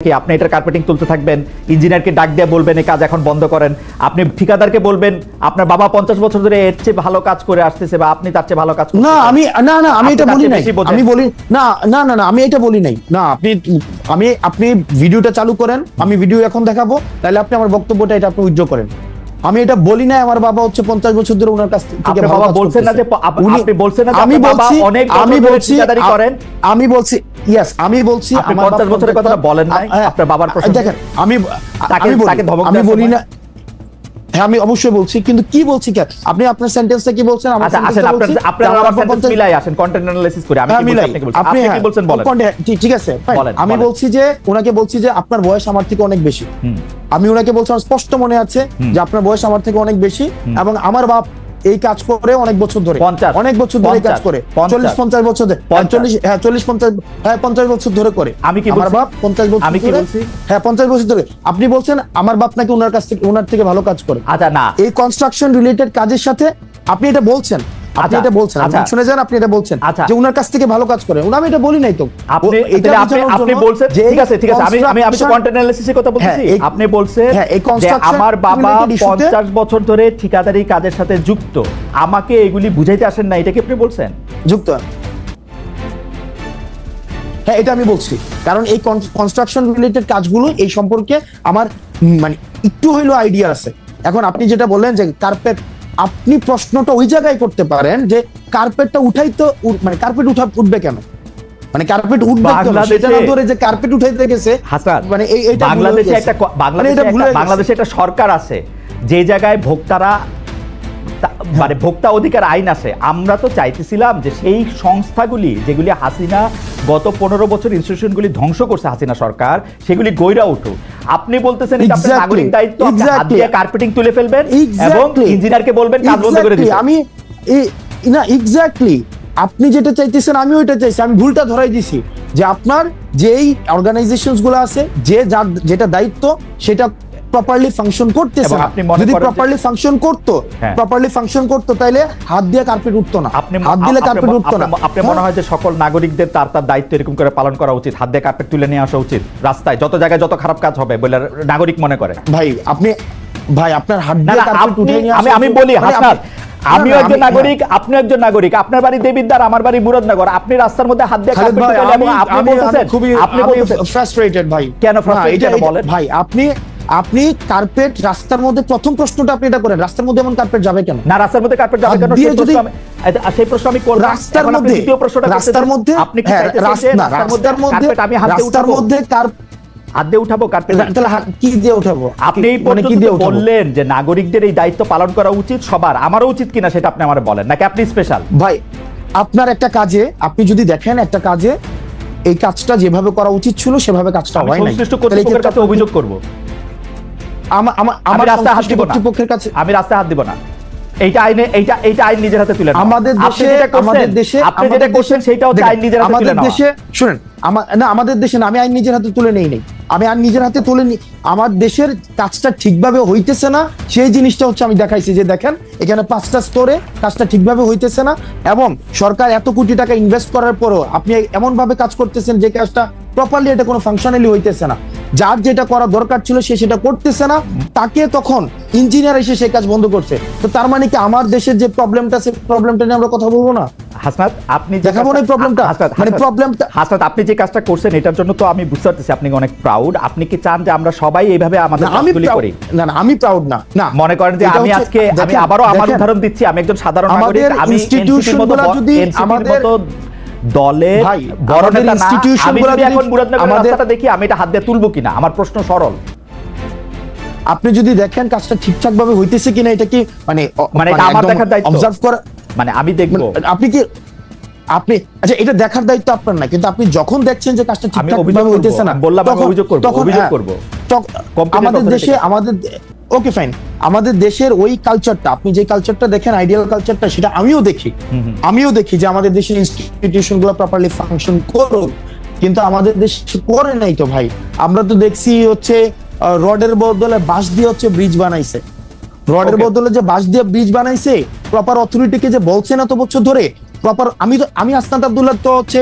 কি আপনি এটা কার্পেটিং তুলতে থাকবেন, ইঞ্জিনিয়ারকে ডাক দিয়ে বলবেন এই কাজ এখন বন্ধ করেন, আপনি ঠিকাদারকে বলবেন আপনার বাবা 50 বছর ধরে এর চেয়ে ভালো কাজ করে আসতেছে বা আপনি তার চেয়ে ভালো কাজ করতেছেন। আমি এটা বলি নাই, আমি বলি না আমি এটা বলি নাই। না আপনি ভিডিওটা চালু করেন, আমি ভিডিও এখন দেখাবো, তাহলে আপনি আমার বক্তব্যটা এটা আপনি উইথড্র করেন। আমি এটা বলি না আমার বাবা হচ্ছে 50 বছর ধরে ওনার কাছ থেকে বাবা বলছেন না যে আপনি বলছেন না যে আমি বাবা অনেক বছর ধরে ঠিকাদারি করেন। আমি বলছি ইয়েস, আমি বলছি আমার 50 বছরের কথাটা বলেন নাই আপনার বাবার প্রশ্ন। দেখেন আমি বলি না, হ্যাঁ আমি অবশ্যই বলছি, কিন্তু কি বলছি কেন আপনি আপনার সেন্টেন্সটা কি বলছেন? আমার সেন্টেন্সটা বলছি আপনারা আমার সেন্টেন্স মিলাই আসেন, কন্টেন্ট অ্যানালাইসিস করে আমি কি বলছি আপনি কি বলছেন, আপনি কি বলছেন বলেন। ঠিক আছে আমি বলছি যে ওনাকে বলছি যে আপনার বয়স আমার থেকে অনেক বেশি। আমি ওনাকে বলছি, আমার স্পষ্ট মনে আছে যে আপনার বয়স আমার থেকে অনেক বেশি এবং আমার বাপ এই কাজ করে অনেক বছর ধরে, অনেক বছর ধরে কাজ করে, 40-50 বছর ধরে, 50 বছর ধরে করে। আমি কি আমার বাপ 50 বছর, আমি কি বলছি? হ্যাঁ 50 বছর ধরে। আপনি বলছেন আমার বাপ নাকি ওনার থেকে ভালো কাজ করে। আচ্ছা না, এই কনস্ট্রাকশন রিলেটেড কাজের সাথে আপনি এটা বলছেন, আপনি এটা বলছেন, আপনি শুনে যান, আপনি এটা বলছেন যে ওনার কাছ থেকে ভালো কাজ করে। আমি এটা বলি নাই তো, আপনি বলছেন ঠিক আছে আমি তো কন্টেন্ট অ্যানালিসিসের কথা বলছি। আপনি বলছেন যে আমার বাবা 50 বছর ধরে ঠিকাদারি কাজের সাথে যুক্ত, আমাকে এগুলি বুঝাইতে আসেন না, এটা কি আপনি বলছেন? যুক্ত, হ্যাঁ এটা আমি বলছি, কারণ এই কনস্ট্রাকশন রিলেটেড কাজগুলো এই সম্পর্কে আমার মানে একটু হইলো আইডিয়া আছে। এখন আপনি যেটা বললেন যে কার্পেট, আপনি প্রশ্নটা ওই জায়গায় করতে পারেন যে কার্পেটটা উঠাই তো মানে কার্পেট উঠবে কেন, মানে কার্পেট উঠবে কেন সেটা না ধরে যে কার্পেট উঠাইতে গেছে। মানে এইটা বাংলাদেশে একটা সরকার আছে যে জায়গায় ভোক্তারা মানে ভোক্তা অধিকার আইন আছে। আমরা তো চাইতেছিলাম যে সেই সংস্থাগুলি যেগুলি হাসিনা গত 15 বছর ইনস্টিটিউশনগুলি ধ্বংস করছে হাসিনা সরকার, সেগুলি গইরা উঠুক। আপনি বলতেছেন এটা আপনার নাগরিক দায়িত্ব, আপনি হাত দিয়ে কার্পেটিং তুলে ফেলবেন এবং ইঞ্জিনিয়ারকে বলবেন কাজ বন্ধ করে দিতে। আমি না এক্স্যাক্টলি আপনি যেটা চাইতেছেন আমি ওইটা চাইছি। আমি ভুলটা ধরাই দিছি যে আপনার যেই অর্গানাইজেশনস গুলো আছে যেটা দায়িত্ব সেটা প্রপারলি ফাংশন করতেছে না। যদি প্রপারলি ফাংশন করতো তাহলে হাত দিয়ে কার্পেট উঠতো না, হাত দিলে কার্পেট উঠতো না। আপনি মনে হয় যে সকল নাগরিকদের তার দায়িত্ব এরকম করে পালন করা উচিত, হাত দিয়ে কার্পেট তুলে নিয়ে আসা উচিত রাস্তায় যত জায়গায় যত খারাপ কাজ হবে বলে নাগরিক মনে করে? ভাই আপনার হাত দিয়ে কার্পেট উঠে নিয়ে আসা, আমি বলি হাসনাত, আমিও একজন নাগরিক, আপনি একজন নাগরিক, আপনার বাড়ি দেবিদ্বার, আমার বাড়ি মুরাদনগর, আপনি রাস্তার মধ্যে হাত দিয়ে কার্পেট তুলে এবং আপনি বলতেছেন ফ্রাস্ট্রেটেড ভাই। কেন ফ্রাস্ট্রেটেড বলেন ভাই? আপনি কার্পেট রাস্তার মধ্যে, প্রথম প্রশ্নটা আপনি এটা করেন, রাস্তার মধ্যে এমন কার্পেট যাবে কেন? না রাস্তার মধ্যে কার্পেট যাবে কেন সেই প্রশ্ন আমি করব। রাস্তার মধ্যে, দ্বিতীয় প্রশ্নটা রাস্তার মধ্যে আপনি কি চাইতেছেন রাস্তার মধ্যে আমি হাত দিয়ে উঠাবো কার্পেট? তাহলে কি দিয়ে উঠাবো? আপনি বললেন যে নাগরিকদের এই দায়িত্ব পালন করা উচিত সবার, আমারও উচিত কিনা সেটা আপনি আমারে বলেন, নাকি আপনি স্পেশাল? ভাই আপনার একটা কাজে আপনি যদি দেখেন একটা কাজে এই কাজটা যেভাবে করা উচিত ছিল সেভাবে কাজটা হয় নাই, সংশ্লিষ্ট কর্তৃপক্ষের কাছে অভিযোগ করব। আমার রাস্তায় হাত দিব কর্তৃপক্ষের কাছে, আমি রাস্তায় হাত দিব না। এইটা আইন নিজের হাতে তুলে নাও। আমাদের দেশে আপনি যেটা করছেন সেটা হচ্ছে আইন নিজের হাতে তুলে নাও। আমাদের দেশে শুনেন, আমাদের দেশে না, আমি আইন নিজের হাতে তুলে নেই, আমি আইন নিজের হাতে তুলে নিই। আমার দেশের কাজটা ঠিকভাবে হইতেছে না সেই জিনিসটা হচ্ছে আমি দেখাইছি যে দেখেন এখানে 5টা স্তরে কাজটা ঠিকভাবে হইতেছে না এবং সরকার এত কোটি টাকা ইনভেস্ট করার পরও আপনি এমন ভাবে কাজ করতেছেন যে কাজটা প্রপারলি, এটা কোনো ফাংশনালি হইতেছে না। যার যেটা করা দরকার ছিল সে সেটা করতেছে না, তাকে তখন ইঞ্জিনিয়ার এসে সেই কাজ বন্ধ করছে। তো তার মানে কি আমার দেশের যে প্রবলেমটা, সেই প্রবলেমটা নিয়ে আমরা কথা বলবো না? হাসনাত আপনি দেখাবো না প্রবলেমটা, মানে প্রবলেমটা। হাসনাত আপনি যে কাজটা করছেন এটার জন্য তো আমি বুঝতে পারতেছি আপনি অনেক প্রাউড। আপনি কি চান যে আমরা সবাই এইভাবে আমাদের কাজগুলি করি? না আমি প্রাউড না। মনে করেন যে আমি আজকে আমি আবারও আমার উদাহরণ দিচ্ছি, আমি একজন সাধারণ নাগরিক, আমি ইনস্টিটিউশনগুলো যদি আমাদের দলের বড় নেতা না, আমি যদি এখন মুরাদনগরের রাস্তাটা দেখি আমি এটা হাত দিয়ে তুলবো কিনা? আমার প্রশ্ন সরল। আপনি যদি দেখেন কাজটা ঠিকঠাক ভাবে হইতেছে কিনা, এটা কি মানে এটা আমার দেখার দায়িত্ব, অবজার্ভ করা, মানে আমি দেখবো। আপনি আচ্ছা এটা দেখার দায়িত্ব আপনার না, কিন্তু আপনি যখন দেখছেন যে কাজটা ঠিকঠাক ভাবে হইতেছে না, বললাম আমি অভিযোগ করব। আমাদের দেশে ওকে ফাইন, আমাদের দেশের ওই কালচারটা, আপনি যে কালচারটা দেখেন আইডিয়াল কালচারটা, সেটা আমিও দেখি যে আমাদের দেশের ইনস্টিটিউশনগুলো প্রপারলি ফাংশন করুক, কিন্তু আমাদের দেশে করে নাই তো ভাই। আমরা তো দেখছি হচ্ছে রডের বদলে বাঁশ দিয়ে হচ্ছে ব্রিজ বানাইছে, রডের বদলে যে বাঁশ দিয়ে ব্রিজ বানাইছে, প্রপার অথরিটিকে যে বলছে না তো বছর ধরে প্রপার। আমি হাসনাত আব্দুল্লাহ তো হচ্ছে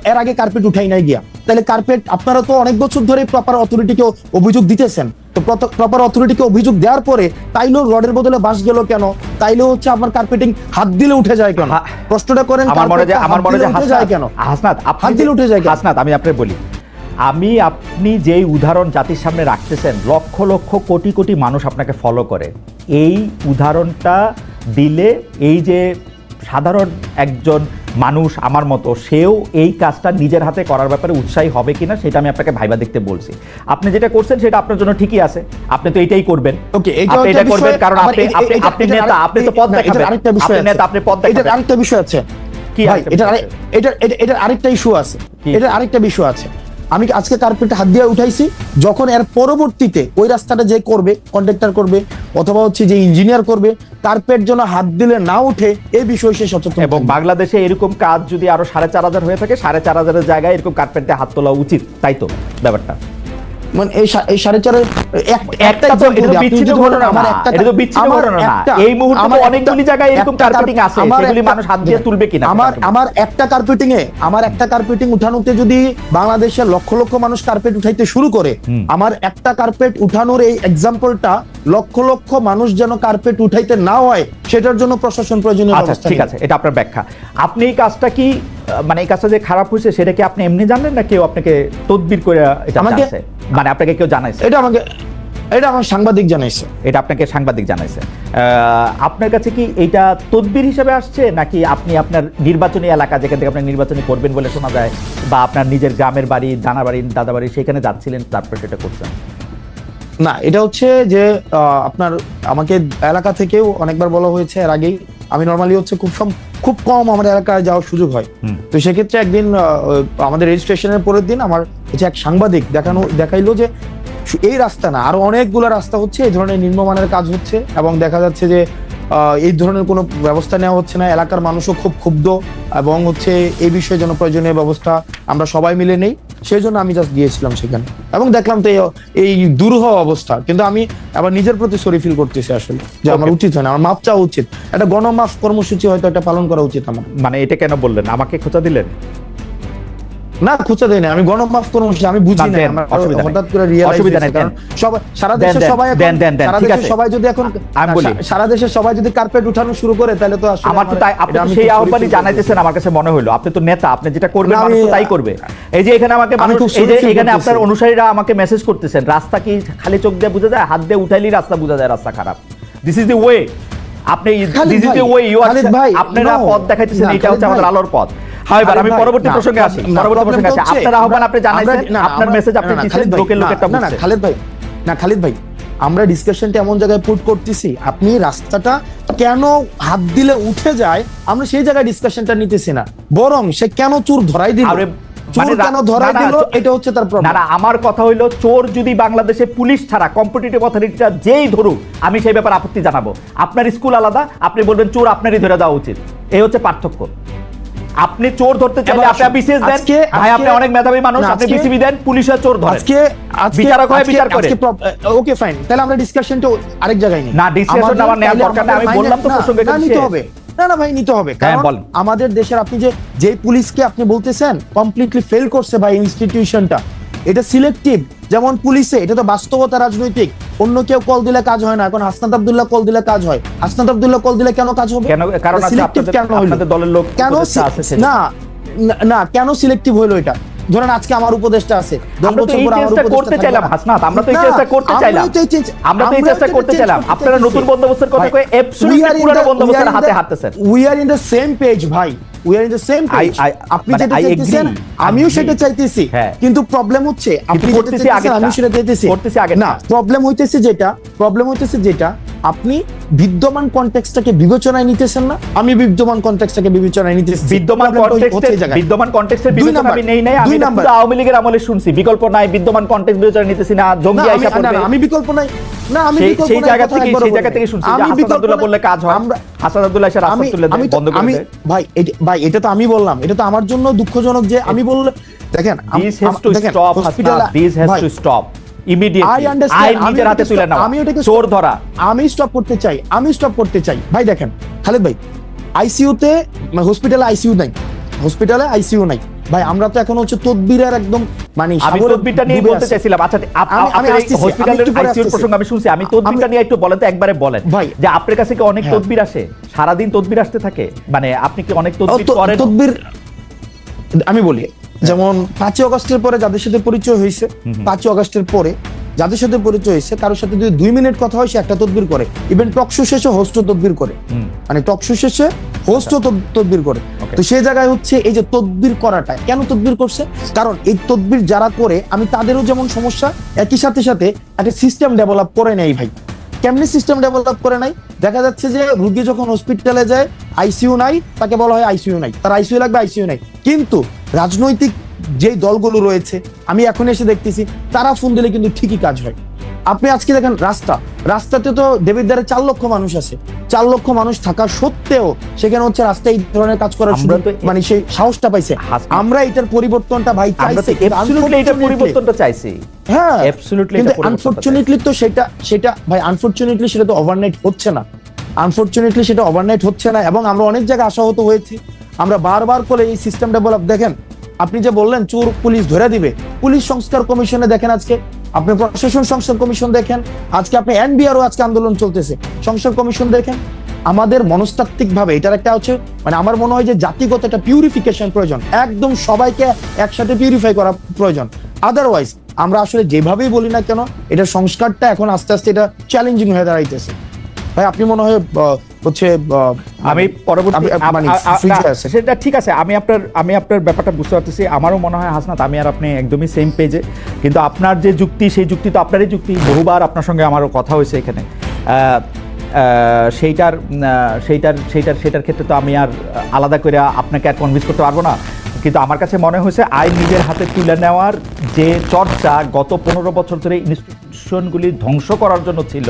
এর আগে কার্পেট উঠাই নাই গিয়া, তাহলে কার্পেট আপনারা তো অনেক বছর ধরে প্রপার অথরিটিকে অভিযোগ দিতেছেন, তো প্রপার অথরিটিকে অভিযোগ দেওয়ার পরে তাইলেও রডের বদলে বাঁশ গেল কেন? তাইলেও হচ্ছে আপনার কার্পেটিং হাত দিলে উঠে যায় কেন? প্রশ্নটা করেন। আমার মনে হয় কেন হাসনাত হাত দিলে উঠে যায়? হাসনাত, আমি আপনাকে বলি, আপনি যেই উদাহরণ জাতির সামনে রাখতেছেন, লক্ষ লক্ষ কোটি কোটি মানুষ আপনাকে ফলো করে, এই উদাহরণটা দিলে এই যে সাধারণ একজন মানুষ আমার মতো, সেও এই কাজটা নিজের হাতে করার ব্যাপারে উৎসাহী হবে কিনা সেটা আমি আপনাকে ভাইবা দেখতে বলছি। আপনি যেটা করছেন সেটা আপনার জন্য ঠিকই আছে, আপনি তো এটাই করবেন। ওকে, আপনি এটা করবেন কারণ আপনি নেতা, আপনি তো পদ দেখাবেন। আপনি নেতা, আপনি পদ দেখাবেন। এটা আরেকটা বিষয় আছে কি? এটা আরেকটা ইস্যু আছে, এটা আরেকটা বিষয় আছে। আমি আজকে কার্পেটে হাত দিয়ে উঠাইছি, যখন এর পরবর্তীতে ওই রাস্তাটা যে করবে, কন্ট্রাক্টর করবে অথবা হচ্ছে যে ইঞ্জিনিয়ার করবে, কার্পেট যেন হাত দিলে না উঠে এই বিষয়ে সে সচেতন। এবং বাংলাদেশে এরকম কাজ যদি আরো 4,500 হয়ে থাকে, 4,500 জায়গায় এরকম কার্পেট দিয়ে হাত তোলা উচিত, তাই তো ব্যাপারটা? মানে এই 4.5 একটা তো এটা বিচ্ছিন্ন ঘটনা না, এটা তো বিচ্ছিন্ন ঘটনা না। এই মুহূর্তে তো অনেকগুলি জায়গায় এরকম কার্পেটিং আছে, সেগুলি মানুষ হাত দিয়ে তুলবে কিনা? আমার একটা কার্পেটিং উঠানোতে যদি বাংলাদেশের লক্ষ লক্ষ মানুষ কার্পেট উঠাইতে শুরু করে, আমার একটা কার্পেট উঠানোর এই এক্সাম্পলটা লক্ষ লক্ষ মানুষ যেন কার্পেট উঠাইতে না হয়, সেটার জন্য প্রশাসন প্রয়োজনীয় ব্যবস্থা। ঠিক আছে, এটা আপনার ব্যাখ্যা। আপনি এই কাজটা কি, মানে এই কাজটা যে খারাপ হয়েছে সেটা কি আপনি এমনি জানেন না কেউ আপনাকে তদবির করে এটা জানাইছে? মানে আপনাকে কেউ জানাইছে? এটা আমার সাংবাদিক জানাইছে। এটা আপনাকে সাংবাদিক জানাইছে। আপনার কাছে কি এটা তদবির হিসেবে আসছে, নাকি আপনি আপনার নির্বাচনী এলাকা যেখান থেকে আপনি নির্বাচনী করবেন বলে শোনা যায়, বা আপনার নিজের গ্রামের বাড়ি, দানা বাড়ি, দাদা বাড়ি, সেখানে যাচ্ছিলেন তারপর সেটা করছেন? না, এটা হচ্ছে যে আপনার আমাকে এলাকা থেকেও অনেকবার বলা হয়েছে এর আগেই। আমি নর্মালি হচ্ছে খুব কম আমার এলাকায় যাওয়ার সুযোগ হয়। তো সেক্ষেত্রে একদিন আমাদের রেজিস্ট্রেশনের পরের দিন আমার হচ্ছে এক সাংবাদিক দেখাইলো যে এই রাস্তা না, আরো অনেকগুলো রাস্তা হচ্ছে এই ধরনের নিম্নমানের কাজ হচ্ছে, এবং দেখা যাচ্ছে যে এই ধরনের কোনো ব্যবস্থা নেওয়া হচ্ছে না। এলাকার মানুষও খুব ক্ষুব্ধ, এবং হচ্ছে এই বিষয়ে যেন প্রয়োজনীয় ব্যবস্থা আমরা সবাই মিলে নেই, সেই জন্য আমি জাস্ট গিয়েছিলাম সেখানে, এবং দেখলাম তো এই দুরূহ অবস্থা। কিন্তু আমি আবার নিজের প্রতি সরি ফিল করতেছি আসলে, যে আমার উচিত হয় না, আমার মাপ চাওয়া উচিত। একটা গণমাফ কর্মসূচি হয়তো একটা পালন করা উচিত আমার। মানে এটা কেন বললেন? আমাকে খোঁচা দিলেন? না, খুঁজে দেয় না, আমি গণমাফ কর্মসূচি আমি বুঝি না, হঠাৎ করে রিয়েলাইজ সারা দেশের সবাই যদি এখন সারা দেশের সবাই যদি কার্পেট উঠানো শুরু করে, তাহলে তো আসলে আমার তো তাই, আপনি সেই আহ্বানই জানাইতেছেন আমার কাছে মনে হলো। আপনি তো নেতা, আপনি যেটা করবেন মানুষ তো তাই করবে। এই যে এখানে আমাকে মানুষ, এই যে এখানে আপনার অনুসারীরা আমাকে মেসেজ করতেছেন, রাস্তা কি খালি চোখ দিয়ে বোঝা যায়? হাত দিয়ে উঠাইলেই রাস্তা বোঝা যায় রাস্তা খারাপ। This is the way. আপনি this is the way you are, আপনারা পথ দেখাইতেছেন, এটা হচ্ছে আমাদের আলোর পথ। আমি পরবর্তী প্রসঙ্গে আসি। আপনার আহ্বান আপনি জানাইছেন, আপনার মেসেজ আপনি দিচ্ছেন, লোকের লোকেরটা বুঝছে। খালিদ ভাই, আমরা ডিসকাশনটা এমন জায়গায় পুট করতেছি, আপনি রাস্তাটা কেন হাত দিলে উঠে যায় আমরা সেই জায়গায় ডিসকাশনটা নিতেছি না, বরং সে কেন চোর ধরাই দিল, এটা হচ্ছে তার প্রবলেম। না, আমার কথা হইলো, চোর যদি বাংলাদেশে পুলিশ ছাড়া কম্পিটিটিভ অথরিটিটা যেই ধরুক, আমি সেই ব্যাপারে আপত্তি জানাবো। আপনার স্কুল আলাদা, আপনি বলবেন চোর আপনারই ধরে দেওয়া উচিত, এই হচ্ছে পার্থক্য। আপনি চোর ধরতে চাইলে আপনি বিসিএস দেন, ভাই আপনি অনেক মেধাবী মানুষ, আপনি বিসিবি দেন, পুলিশের চোর ধরে, বিচারক হয় বিচার করে। ওকে ফাইন, তাহলে আমরা ডিসকাশনটা আরেক জায়গায় নেই। না, ডিসকাশন আমার নেওয়ার দরকার নেই, আমি বললাম তো প্রসঙ্গটা নিতে হবে। না ভাই, নিতে হবে, কারণ আমাদের দেশের আপনি যে পুলিশকে আপনি বলতেছেন কমপ্লিটলি ফেল করছে ভাই ইনস্টিটিউশনটা, এটা সিলেক্টিভ। যেমন পুলিশে এটা তো বাস্তবতা, রাজনৈতিক। অন্য কেউ কল দিলে কাজ হয় না, এখন হাসনাত আব্দুল্লাহ কল দিলে কাজ হয়। হাসনাত আব্দুল্লাহ কল দিলে কেন কাজ হবে? কারণ সিলেক্টিভ কেন হইলো? আপনাদের দলের লোক কেন না কেন সিলেক্টিভ হইলো? এটা ধরেন আজকে আমার উপদেষ্টা আছে, 10 বছর পর আমার উপদেষ্টা করতে চাইলাম হাসনাত, আমরা তো এই চেষ্টা করতে চাইলাম, আপনারা নতুন বন্দোবস্তের কথা কই অ্যাবসলিউটলি পুরো বন্দোবস্তের হাতে হাঁটতেছেন। We are in the same page ভাই, we are in the same page. আপনি যেটা চাইতেছেন আমিও সেটা চাইতেছি, কিন্তু প্রবলেম হচ্ছে আপনি যেটা চাইতেছেন আমি সেটা চাইতেছি না। প্রবলেম হইতেছে যেটা আপনি বিদ্যমান কনটেক্সটটাকে বিবেচনায় নিতেছেন না, আমি বিদ্যমান কনটেক্সটটাকে বিবেচনায় নিতেছি। বিদ্যমান কনটেক্সটের বিবেচনা আমি নেই নাই, আমি তো আওয়ামী লীগের আমলে শুনছি বিকল্প নাই, বিদ্যমান কনটেক্সট বিবেচনা নিতেছি না, জঙ্গি আইসা পড়বে। আমি বিকল্প নাই, না আমি বিকল্প সেই জায়গা থেকে শুনছি যে হাসান আব্দুল্লাহ বললে কাজ হয়, হাসান আব্দুল্লাহ এসে রাস্তা তুলে দেয়, বন্ধ করে দেয়। ভাই এটা তো আমি বললাম, এটা তো আমার জন্য দুঃখজনক যে আমি বললে দেখেন, this has to stop, this has to stop immediately। আইন নিজের হাতে তুলে নাও, চোর ধরা। আমি স্টপ করতে চাই ভাই। দেখেন খালেদ ভাই, আইসিইউতে হসপিটালে আইসিইউ নাই, ভাই আমরা তো এখন হচ্ছে তদবিরের একদম মানে আমি তদবিরটা নিয়ে বলতে চাইছিলাম। আচ্ছা আপনার হসপিটালের আইসিইউর প্রসঙ্গ আমি শুনছি, আমি তদবিরটা নিয়ে একটু বলেন তো, একবারে বলেন ভাই যে আপনার কাছে কি অনেক তদবির আসে, সারাদিন তদবির আসতে থাকে, মানে আপনি কি অনেক তদবির করেন? তদবির আমি বলি, যেমন 5 আগস্টের পরে যাদের সাথে পরিচয় হয়েছে, 5 আগস্টের পরে যাদের সাথে পরিচয় হয়েছে, কারোর সাথে যদি 2 মিনিট কথা হয় সে একটা তদবির করে। ইভেন টকশো শেষে হোস্ট তদবির করে, মানে টকশো শেষে হোস্ট তদবির করে। তো সেই জায়গায় হচ্ছে এই যে তদবির করাটা, কেন তদবির করছে? কারণ এই তদবির যারা করে আমি তাদেরও যেমন সমস্যা, একই সাথে সাথে একটা সিস্টেম ডেভেলপ করে নেই ভাই। কেমনি সিস্টেম ডেভেলপ করে নাই? দেখা যাচ্ছে যে রোগী যখন হসপিটালে যায় আইসিইউ নাই, তাকে বলা হয় আইসিইউ নাই, তার আইসিইউ লাগবে, আইসিইউ নাই। কিন্তু রাজনৈতিক যে দলগুলো রয়েছে আমি এখন এসে দেখতেছি তারা ফোন দিলে কিন্তু ঠিকই কাজ হয়। আপনি আজকে দেখেন রাস্তাতে তো দেবিদ্বারে 4 লক্ষ মানুষ আছে, 4 লক্ষ মানুষ থাকা সত্ত্বেও সেখানে হচ্ছে রাস্তায় এই ধরনের কাজ করার মানে সেই সাহসটা পাইছে। আমরা এটার পরিবর্তনটা ভাই চাইছি, পরিবর্তনটা চাইছি, হ্যাঁ কিন্তু আনফরচুনেটলি তো সেটা ভাই আনফরচুনেটলি সেটা তো ওভারনাইট হচ্ছে না, আনফরচুনেটলি সেটা ওভারনাইট হচ্ছে না। এবং আমরা অনেক জায়গায় আশাহত হয়েছি, আমরা বারবার করে এই সিস্টেম ডেভেলপ। দেখেন আপনি যে বললেন চোর পুলিশ ধরে দিবে, পুলিশ সংস্কার কমিশনে দেখেন আজকে, আপনি প্রশাসন সংস্কার কমিশন দেখেন, আজকে আপনি এনবিআরও আজকে আন্দোলন চলতেছে, সংস্কার কমিশন দেখেন। আমাদের মনস্তাত্ত্বিক ভাবে এটার একটা হচ্ছে মানে আমার মনে হয় যে জাতিগত একটা পিউরিফিকেশন প্রয়োজন, একদম সবাইকে একসাথে পিউরিফাই করা প্রয়োজন। আদারওয়াইজ আমরা আসলে যেভাবেই বলি না কেন এটার সংস্কারটা এখন আস্তে আস্তে এটা চ্যালেঞ্জিং হয়ে দাঁড়াইতেছে। ভাই আপনি মনে হয় হচ্ছে আমি পরবর্তী সেটা ঠিক আছে, আমি আপনার ব্যাপারটা বুঝতে পারতেছি। আমারও মনে হয় হাসনাত আমি আর আপনি একদমই সেম পেজে, কিন্তু আপনার যে যুক্তি সেই যুক্তি তো আপনারই যুক্তি, বহুবার আপনার সঙ্গে আমারও কথা হয়েছে এখানে। সেইটার ক্ষেত্রে তো আমি আর আলাদা করে আপনাকে আর কনভিন্স করতে পারবো না। কিন্তু আমার কাছে মনে হয়েছে আইন নিজের হাতে তুলে নেওয়ার যে চর্চা গত 15 বছর ধরে ইনস্টিটিউশনগুলি ধ্বংস করার জন্য ছিল,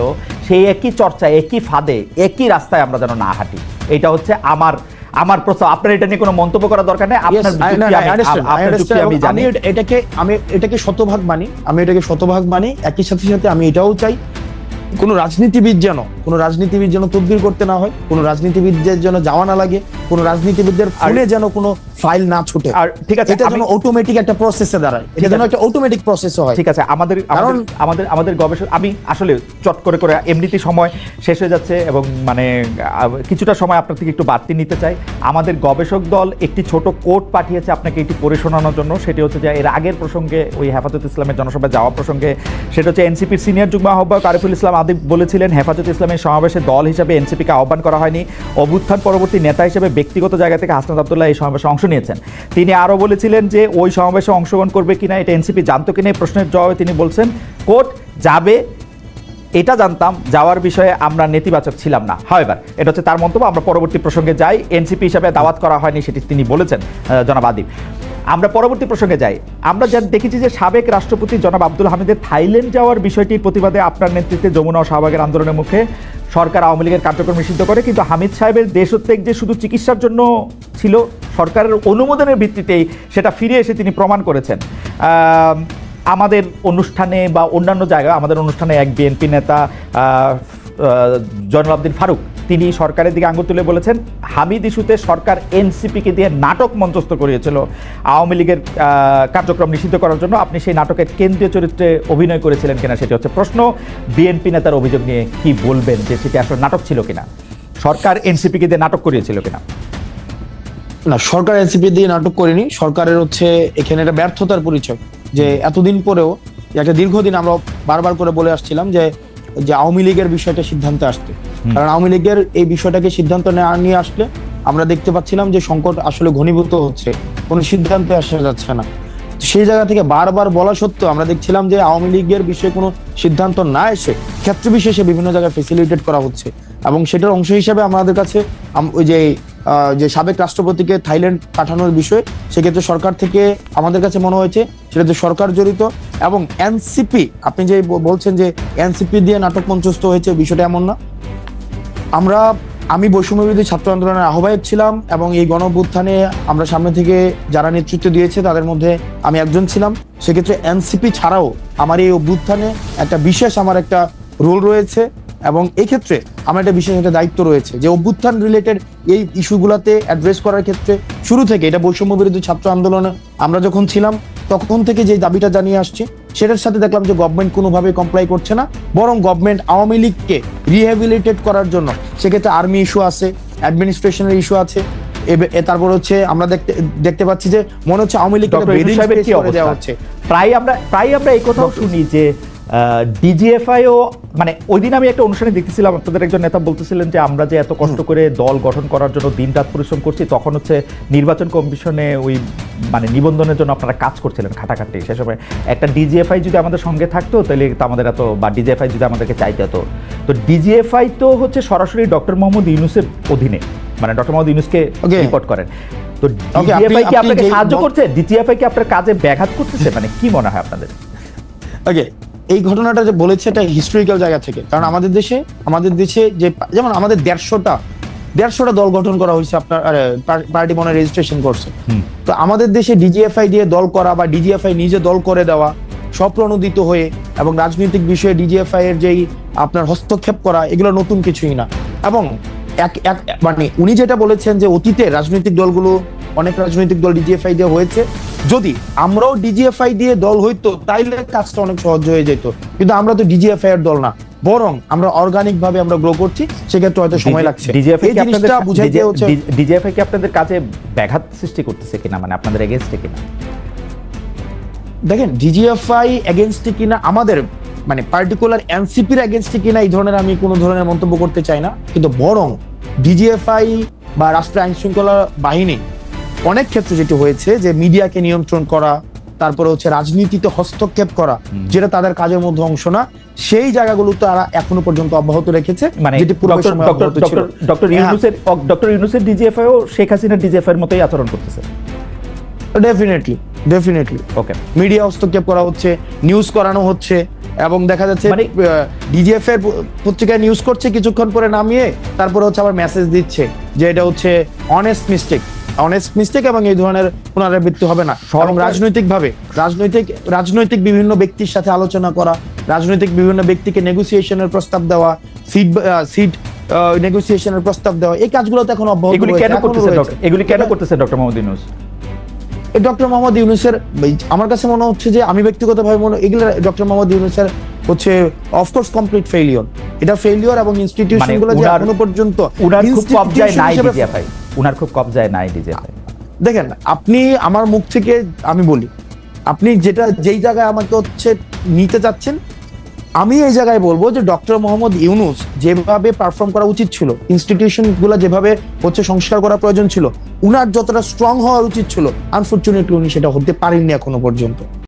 সেই একই চর্চা, একই ফাঁদে, একই রাস্তায় আমরা যেন না হাঁটি, এটা হচ্ছে আমার প্রস্তাব। আপনার এটা নিয়ে কোনো মন্তব্য করার দরকার নেই, আপনার আমি এটাকে শতভাগ মানি, একই সাথে সাথে আমি এটাও চাই কোনো রাজনীতিবিদ যেন তদবির করতে না হয়, কোনো রাজনীতিবিদদের যেন যাওয়া না লাগে, কোনো রাজনীতিবিদদের ফোনে যেন কোনো ফাইল না ছুটে। আর ঠিক আছে, এটা যেন অটোমেটিক একটা প্রসেসে দাঁড়ায়, এটা যেন একটা অটোমেটিক প্রসেস হয়। ঠিক আছে, আমাদের গবেষণা, আমি আসলে চট করে এমনিতে সময় শেষ হয়ে যাচ্ছে এবং মানে কিছুটা সময় আপনার থেকে একটু বাড়তি নিতে চাই। আমাদের গবেষক দল একটি ছোট কোড পাঠিয়েছে আপনাকে এটি পড়ে শোনানোর জন্য। সেটি হচ্ছে যে এর আগের প্রসঙ্গে, ওই হেফাজত ইসলামের জনসভায় যাওয়া প্রসঙ্গে, সেটা হচ্ছে এনসিপির সিনিয়র যুগ্ম আহ্বায়ক আরিফুল ইসলাম আদিব বলেছিলেন, হেফাজত ইসলামের সমাবেশে দল হিসেবে এনসিপিকে আহ্বান করা হয়নি, অভ্যুত্থান পরবর্তী নেতা হিসেবে ব্যক্তিগত জায়গা থেকে হাসনাত আব্দুল্লাহ এই সমাবেশে অংশ নিয়েছেন। তিনি আরও বলেছিলেন যে ওই সমাবেশে অংশগ্রহণ করবে কিনা এটা এনসিপি জানতো কিনা, এই প্রশ্নের জবাবে তিনি বলছেন কোর্ট যাবে এটা জানতাম, যাওয়ার বিষয়ে আমরা নেতিবাচক ছিলাম না। হাওয়েভার, এটা হচ্ছে তার মন্তব্য। আমরা পরবর্তী প্রসঙ্গে যাই। এনসিপি হিসাবে দাওয়াত করা হয়নি সেটি তিনি বলেছেন জনাব আদিব। আমরা পরবর্তী প্রসঙ্গে যাই। আমরা যা দেখেছি যে সাবেক রাষ্ট্রপতি জনাব আব্দুল হামিদের থাইল্যান্ড যাওয়ার বিষয়টির প্রতিবাদে আপনার নেতৃত্বে যমুনা ও শাহবাগের আন্দোলনের মুখে সরকার আওয়ামী লীগের কার্যক্রম নিষিদ্ধ করে, কিন্তু হামিদ সাহেবের দেশত্যাগ যে শুধু চিকিৎসার জন্য ছিল, সরকারের অনুমোদনের ভিত্তিতেই সেটা ফিরে এসে তিনি প্রমাণ করেছেন। আমাদের অনুষ্ঠানে বা অন্যান্য জায়গায়, আমাদের অনুষ্ঠানে এক বিএনপি নেতা জয়নুল আবদিন ফারুক তিনি সরকারের দিকে আঙুল তুলে বলেছেন হামিদ ইস্যুতে সরকার এনসিপিকে দিয়ে নাটক মঞ্চস্থ করিয়েছিল আওয়ামী লীগের কার্যক্রম নিষিদ্ধ করার জন্য। আপনি সেই নাটকের কেন্দ্রীয় চরিত্রে অভিনয় করেছিলেন কিনা সেটি হচ্ছে প্রশ্ন। বিএনপি নেতার অভিযোগ নিয়ে কি বলবেন, যে সেটি আসলে নাটক ছিল কিনা, সরকার এনসিপিকে দিয়ে নাটক করিয়েছিল কিনা? না, সরকার এনসিপি দিয়ে নাটক করেনি। সরকারের হচ্ছে এখানে একটা ব্যর্থতার পরিচয়, যে এতদিন পরেও একটা দীর্ঘদিন আমরা বারবার করে বলে আসছিলাম যে আওয়ামী লীগের বিষয়টা সিদ্ধান্তে আসতে, কারণ আওয়ামী লীগের এই বিষয়টাকে সিদ্ধান্ত নিয়ে আসলে আমরা দেখতে পাচ্ছিলাম যে সংকট আসলে ঘনীভূত হচ্ছে, কোনো সিদ্ধান্তে আসা যাচ্ছে না। সেই জায়গা থেকে বারবার বলা সত্ত্বেও আমরা দেখছিলাম যে আওয়ামী লীগের বিষয়ে কোনো সিদ্ধান্ত না এসে ক্ষেত্র বিশেষে বিভিন্ন জায়গায় ফেসিলিটেট করা হচ্ছে, এবং সেটার অংশ হিসেবে আমাদের কাছে ওই যে সাবেক রাষ্ট্রপতিকে থাইল্যান্ড পাঠানোর বিষয়, সেক্ষেত্রে সরকার থেকে আমাদের কাছে মনে হয়েছে সেটাতে সরকার জড়িত। এবং এনসিপি, আপনি যে বলছেন যে এনসিপি দিয়ে নাটক মঞ্চস্থ হয়েছে, বিষয়টা এমন না। আমি বৈষম্যবিরোধী ছাত্র আন্দোলনের আহ্বায়ক ছিলাম, এবং এই গণঅভ্যুত্থানে আমরা সামনে থেকে যারা নেতৃত্ব দিয়েছে তাদের মধ্যে আমি একজন ছিলাম। সেক্ষেত্রে এনসিপি ছাড়াও আমার এই অভ্যুত্থানে একটা বিশেষ আমার একটা রোল রয়েছে, এবং এই ক্ষেত্রে আমার একটা বিশেষ একটা দায়িত্ব রয়েছে যে অভ্যুত্থান রিলেটেড এই ইস্যুগুলোতে অ্যাড্রেস করার ক্ষেত্রে শুরু থেকে এটা বৈষম্য বিরোধী ছাত্র আন্দোলনে আমরা যখন ছিলাম তখন থেকে যে দাবিটা জানিয়ে আসছি সেটার সাথে দেখলাম যে গভর্নমেন্ট কোনোভাবে কমপ্লাই করছে না, বরং গভর্নমেন্ট আওয়ামী লীগকে রিহ্যাবিলিটেট করার জন্য সেক্ষেত্রে আর্মি ইস্যু আছে, অ্যাডমিনিস্ট্রেশনের ইস্যু আছে, তারপর হচ্ছে আমরা দেখতে পাচ্ছি যে মনে হচ্ছে আওয়ামী লীগকে দেওয়া হচ্ছে। প্রায় আমরা এই কথাও শুনি যে ডিজিএফআইও মানে ওই দিন আমি একটা অনুষ্ঠানে দেখতেছিলাম আপনাদের একজন নেতা বলতেছিলেন যে আমরা যে এত কষ্ট করে দল গঠন করার জন্য দিন রাত পরিশ্রম করছি তখন হচ্ছে নির্বাচন কমিশনে ওই মানে নিবন্ধনের জন্য আপনারা কাজ করছিলেন খাটাখাটি, সে সময় একটা ডিজিএফআই যদি আমাদের সঙ্গে থাকতো তাহলে তো আমাদের এত, বা ডিজিএফআই যদি আমাদেরকে চাইতে হতো। তো ডিজিএফআই তো হচ্ছে সরাসরি ডক্টর মোহাম্মদ ইউনূসের অধীনে, মানে ডক্টর মোহাম্মদ ইউনূসকে রিপোর্ট করেন। তো ডিজিএফআই কি আপনাকে সাহায্য করছে? ডিজিএফআই কি আপনার কাজে ব্যাঘাত করতেছে? মানে কি মনে হয় আপনাদের? ওকে, এই ঘটনাটা যে বলেছে এটা হিস্টোরিক্যাল জায়গা থেকে, কারণ আমাদের দেশে যে যেমন আমাদের 150টা দল গঠন করা হয়েছে, আপনার পার্টি মনে রেজিস্ট্রেশন করছে। তো আমাদের দেশে ডিজিএফআই দিয়ে দল করা বা ডিজিএফআই নিজে দল করে দেওয়া স্বপ্রণোদিত হয়ে এবং রাজনৈতিক বিষয়ে ডিজিএফআই এর যেই আপনার হস্তক্ষেপ করা এগুলো নতুন কিছুই না। এবং মানে উনি যেটা বলেছেন যে অতীতে রাজনৈতিক দলগুলো, অনেক রাজনৈতিক দল ডিজিএফআই দিয়ে হয়েছে, যদি আমরাও ডিজিএফআই দিয়ে দল হইতো তাইলে কাজটা অনেক সহজ হয়ে যেত, কিন্তু আমরা তো ডিজিএফআই এর দল না, বরং আমরা অর্গানিক ভাবে আমরা গ্রো করছি, সেক্ষেত্রে হয়তো সময় লাগছে। ডিজিএফআই কি আপনাদের কাজে ব্যাঘাত সৃষ্টি করতেছে কিনা, মানে আপনাদের এগেইনস্টে কিনা? দেখেন, ডিজিএফআই এগেইনস্টে কিনা, আমাদের মানে পার্টিকুলার এনসিপির এগেইনস্টে কিনা এই ধরনের আমি কোনো ধরনের মন্তব্য করতে চাই না, কিন্তু বরং ডিজিএফআই বা রাষ্ট্রীয় আইন শৃঙ্খলা বাহিনী অনেক ক্ষেত্রে যেটি হয়েছে যে মিডিয়াকে নিয়ন্ত্রণ করা, তারপরে হচ্ছে রাজনীতিতে হস্তক্ষেপ করা, যেটা তাদের কাজের মধ্যে অংশ না, সেই জায়গাগুলো তারা এখনো পর্যন্ত অব্যাহত রেখেছে। মানে ডক্টর ইউনূসের ডিজিএফআইও শেখ হাসিনার ডিজিএফআই এর মতোই আচরণ করতেছে। ডেফিনেটলি ওকে, মিডিয়া হস্তক্ষেপ করা হচ্ছে, নিউজ করানো হচ্ছে, এবং দেখা যাচ্ছে ডিজিএফ এর পত্রিকায় নিউজ করছে, কিছুক্ষণ পরে নামিয়ে তারপরে হচ্ছে আবার মেসেজ দিচ্ছে যে এটা হচ্ছে অনেস্ট মিস্টেক এবং এই ধরনের পুনরাবৃত্তি হবে না। এবং রাজনৈতিক বিভিন্ন ব্যক্তির সাথে আলোচনা করা, রাজনৈতিক বিভিন্ন ব্যক্তিকে নেগোসিয়েশনের প্রস্তাব দেওয়া, সিট নেগোসিয়েশনের প্রস্তাব দেওয়া, এই কাজগুলো তো এখন অব্যাহত রয়েছে। এগুলি কেন করতেছে ডক্টর মোহাম্মদ ইউনূস? ডক্টর মোহাম্মদ ইউনূসের আমার কাছে মনে হচ্ছে যে, আমি ব্যক্তিগতভাবে এগুলো ডক্টর মোহাম্মদ ইউনূসের হচ্ছে অফকোর্স কমপ্লিট ফেইলিওর, এটা ফেইলিওর, এবং ইনস্টিটিউশনগুলো যে এখনো পর্যন্ত উনার খুব কবজায় নাই ডিজিএফআই। দেখেন, আপনি আমার মুখ থেকে আমি বলি, আপনি যেই জায়গায় আমাকে হচ্ছে নিতে যাচ্ছেন, আমি এই জায়গায় বলবো যে ডক্টর মোহাম্মদ ইউনূস যেভাবে পারফর্ম করা উচিত ছিল, ইনস্টিটিউশনগুলো যেভাবে হচ্ছে সংস্কার করা প্রয়োজন ছিল, উনার যতটা স্ট্রং হওয়া উচিত ছিল, আনফরচুনেটলি উনি সেটা হতে পারেননি এখনো পর্যন্ত।